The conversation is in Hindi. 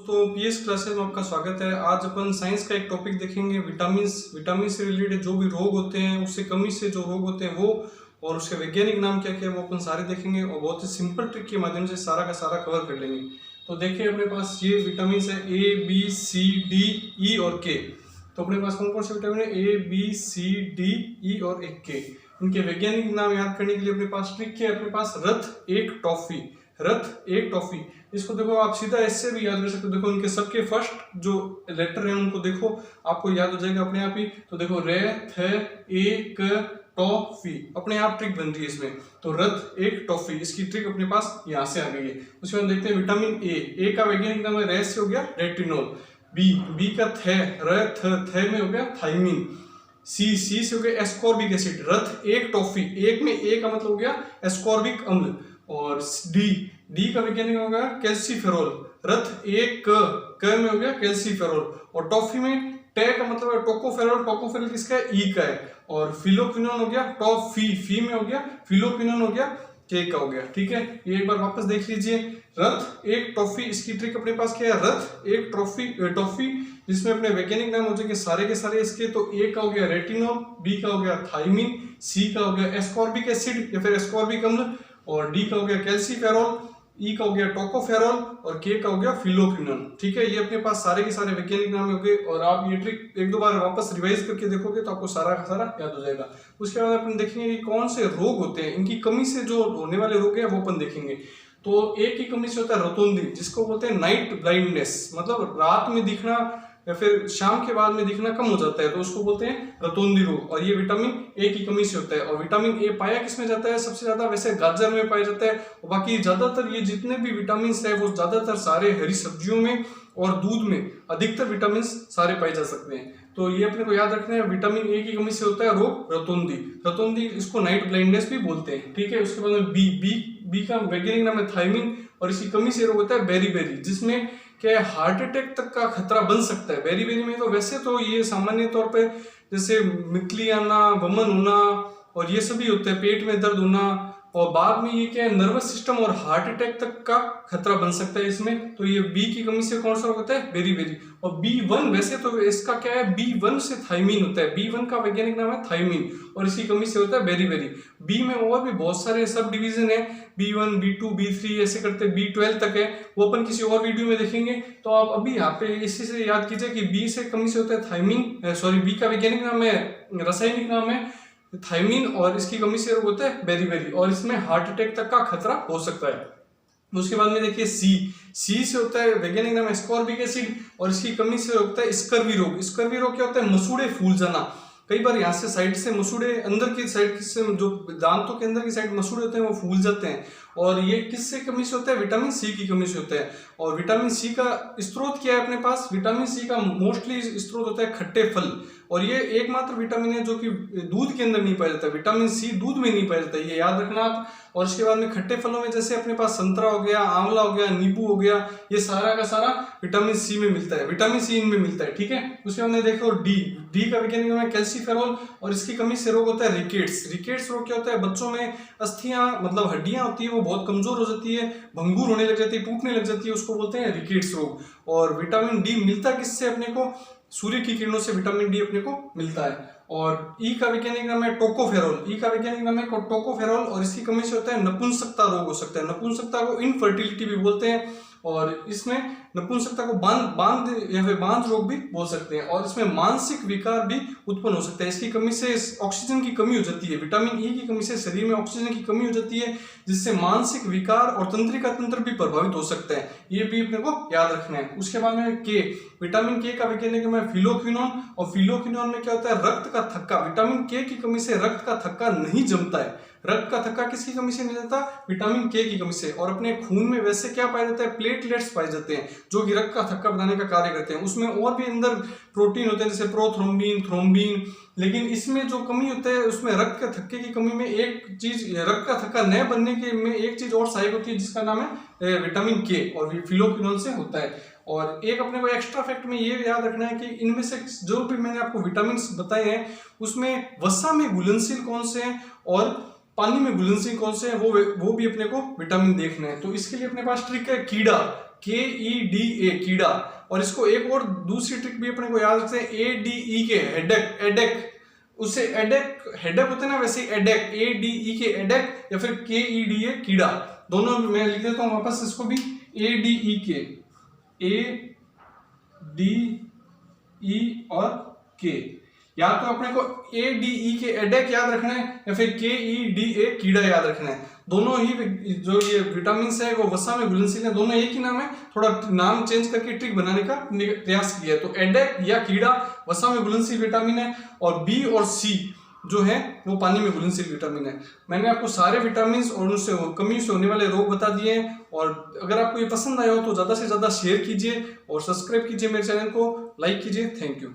तो पीएस क्लासेस में आपका स्वागत है। आज अपन साइंस का एक टॉपिक देखेंगे, विटामिन से रिलेटेड जो भी रोग होते हैं, उससे कमी से जो रोग होते हैं वो, और उसके वैज्ञानिक नाम क्या क्या है वो अपन सारे देखेंगे और बहुत ही सिंपल ट्रिक के माध्यम से सारा का सारा कवर कर लेंगे। तो देखिए अपने पास ये विटामिन है A B C D E और के। तो अपने पास कौन कौन से विटामिन है? A B C D E और एक के। इनके वैज्ञानिक नाम याद करने के लिए अपने पास ट्रिक है, अपने पास रथ एक टॉफी। रथ एक टॉफी, इसको देखो आप सीधा ऐसे भी याद कर सकते हो। देखो इनके सबके फर्स्ट जो लेटर है उनको देखो, आपको याद हो जाएगा अपने आप ही। तो देखो रे थ एक टॉफी, अपने आप ट्रिक बन रही है इसमें। तो रथ एक टॉफी, इसकी ट्रिक अपने पास यहाँ से आ गई है। उसके बाद देखते हैं विटामिन ए का वैज्ञानिक नाम है, रे से हो गया रेटिनोल। बी का थे में हो गया थाइमिन। सी से हो गया एस्कॉर्बिक एसिड। रथ एक टॉफी, एक में ए का मतलब हो गया एस्कॉर्बिक अम्ल। और डी का वैज्ञानिक हो गया कैल्सीफेरोल। रथ एक क में हो गया कैल्सीफेरोल। और टॉफी में टे का मतलब है टोकोफेरोल। टोकोफेरोल किसका है? ई का है। और फिलोक्विनोन हो गया फी में हो गया फिलोक्विनोन हो गया के का हो गया। ठीक है, ये एक बार वापस देख लीजिए। रथ एक टॉफी, इसकी ट्रिक अपने पास क्या है? रथ एक टॉफी जिसमें अपने वैज्ञानिक नाम हो जाएंगे सारे के सारे इसके। तो ए का हो गया रेटिनोल, बी का हो गया थाइमिन, सी का हो गया एस्कॉर्बिक एसिड या फिर एस्कॉर्बिक अम्ल, और डी का हो गया कैल्सीफेरोल, ई का हो गया टोकोफेरोल और के का हो गया फिलोक्विनोन। ठीक है, ये अपने पास सारे के सारे वैज्ञानिक नाम हो गए। और आप ये ट्रिक एक दो बार वापस रिवाइज करके देखोगे तो आपको सारा का सारा याद हो जाएगा। उसके बाद अपन देखेंगे कि कौन से रोग होते हैं, इनकी कमी से जो होने वाले रोग है वो अपन देखेंगे। तो एक की कमी से होता है रतौंधी, जिसको बोलते हैं नाइट ब्लाइंडनेस, मतलब रात में दिखना या फिर शाम के बाद में दिखना कम हो जाता है, तो उसको बोलते हैं रतौंधी रोग। और ये विटामिन ए की कमी से होता है। और विटामिन ए पाया किसमें जाता है? सबसे ज्यादा वैसे गाजर में पाया जाता है, और बाकी ज्यादातर ये जितने भी विटामिन है वो ज्यादातर सारे हरी सब्जियों में और दूध में अधिकतर विटामिन सारे पाए जा सकते हैं। तो ये अपने को याद रखना है, विटामिन ए की कमी से होता है रोग रतौंधी, इसको नाइट ब्लाइंडनेस भी बोलते हैं। ठीक है, उसके बाद में बी का वैज्ञानिक नाम है थाइमिन, और इसकी कमी से रोग होता है बेरी, जिसमें क्या हार्ट अटैक तक का खतरा बन सकता है। बेरी में तो वैसे तो ये सामान्य तौर पे जैसे मिकली आना, वमन होना और ये सभी होते हैं, पेट में दर्द होना, और बाद में ये क्या है नर्वस सिस्टम और हार्ट अटैक तक का खतरा बन सकता है इसमें। तो ये बी की कमी से कौन सा होता है? बेरी। और B1 वैसे तो इसका क्या है? B1 से थाइमिन होता है। B1 का वैज्ञानिक नाम है थाइमिन, और इसकी कमी से होता है बेरी। बी में और भी बहुत सारे सब डिवीजन है, B1 B2 B3 ऐसे करते B12 तक है, वो अपन किसी और वीडियो में देखेंगे। तो आप अभी यहाँ पे इसी से याद कीजिए कि बी से कमी से होता है थाइमिन, बी का वैज्ञानिक नाम है, रासायनिक नाम है थाइमिन, और इसकी कमी से रोग होता है बेरी, और इसमें हार्ट अटैक तक का खतरा हो सकता है। उसके बाद में देखिए सी से होता है वैज्ञानिक नाम एस्कॉर्बिक एसिड, और इसकी कमी से होता है स्कर्वी रोग क्या होता है? मसूड़े फूल जाना। कई बार यहाँ से साइड से मसूड़े, अंदर की साइड से जो दांतों के अंदर की साइड मसूड़े होते हैं वो फूल जाते हैं, और ये किससे कमी से होता है? विटामिन सी की कमी से होता है। और विटामिन सी का स्रोत क्या है अपने पास? विटामिन सी का मोस्टली स्रोत होता है खट्टे फल, और ये एकमात्र विटामिन है जो कि दूध के अंदर नहीं पाया जाता। विटामिन सी दूध में नहीं पाया जाता, ये याद रखना आप। और इसके बाद में खट्टे फलों में जैसे अपने पास संतरा हो गया, आंवला हो गया, नींबू हो गया, ये सारा का सारा विटामिन सी में मिलता है, विटामिन सी इनमें मिलता है। ठीक है, उसके बाद देखो डी का वैज्ञानिक नाम है कैल्सीफेरोल, और इसकी कमी से रोग होता है रिकेट्स रोग क्या होता है? बच्चों में अस्थियां मतलब हड्डियां होती है वो बहुत कमजोर हो जाती है, भंगुर होने लग जाती है, टूटने लग जाती है, उसको बोलते हैं रिकेट्स रोग। और विटामिन डी मिलता किससे अपने को? सूर्य की किरणों से विटामिन डी अपने को मिलता है। और ई का वैज्ञानिक नाम है टोकोफेरोल, और इसकी कमी से होता है नपुंसकता रोग हो सकता है। नपुंसकता को इनफर्टिलिटी भी बोलते हैं, और इसमें नपुंसकता को बांध या फिर बांध रोग भी बोल सकते हैं। और इसमें मानसिक विकार भी उत्पन्न हो सकता है। इसकी कमी से ऑक्सीजन की कमी हो जाती है, विटामिन ई की कमी से शरीर में ऑक्सीजन की कमी हो जाती है, जिससे मानसिक विकार और तंत्रिका तंत्र भी प्रभावित हो सकता है। ये भी अपने को याद रखना है। उसके बाद में विटामिन के का वैज्ञानिक नाम है फिलोक्विनोन, और फिलोक्विनोन में क्या होता है? रक्त का थक्का। विटामिन के की कमी से रक्त का थक्का नहीं जमता है। रक्त का थक्का किसकी कमी से नहीं जाता? विटामिन के की कमी से। और अपने खून में वैसे क्या पाया जाता है? प्लेटलेट्स पाए जाते हैं, जो कि रक्त का थक्का बनाने का कार्य करते हैं। उसमें और भी अंदर प्रोटीन होते हैं जैसे प्रोथ्रोम्बिन, थ्रोम्बिन, लेकिन इसमें जो कमी होता है उसमें रक्त के थक्के की कमी में एक चीज, रक्त का थक्का न बनने के में एक चीज और सहायक होती है, जिसका नाम है विटामिन के, और फिलोक्विनोन से होता है। और एक अपने को एक्स्ट्रा फैक्ट में ये याद रखना है कि इनमें से जो भी मैंने आपको विटामिन बताए हैं उसमें वसा में घुलनशील कौन से हैं और पानी में घुलनशील कौन से हैं, वो भी अपने को विटामिन देखना है। तो इसके लिए अपने पास ट्रिक है, KEDA कीड़ा। और इसको एक और दूसरी ट्रिक भी अपने को याद रखते हैं, ADE हेडेक, एडेक, उससे एडेक हेडेक होते हैं ना, वैसे एडेक, ADE एडेक या फिर KEDA कीड़ा, दोनों मैं लिख देता हूँ वापस इसको भी, ADE और K, या तो अपने को ADE एडेक याद रखना है या फिर KEDA कीड़ा याद रखना है। दोनों ही जो ये विटामिन है वो वसा में घुलनशील है, दोनों एक ही नाम है, थोड़ा नाम चेंज करके ट्रिक बनाने का प्रयास किया है। तो एडेक या कीड़ा वसा में घुलनशील विटामिन है, और B और C जो है वो पानी में घुलनशील विटामिन है। मैंने आपको सारे विटामिन और उनसे कमी से होने वाले रोग बता दिए हैं। और अगर आपको ये पसंद आया हो तो ज़्यादा से ज़्यादा शेयर कीजिए और सब्सक्राइब कीजिए मेरे चैनल को, लाइक कीजिए। Thank you.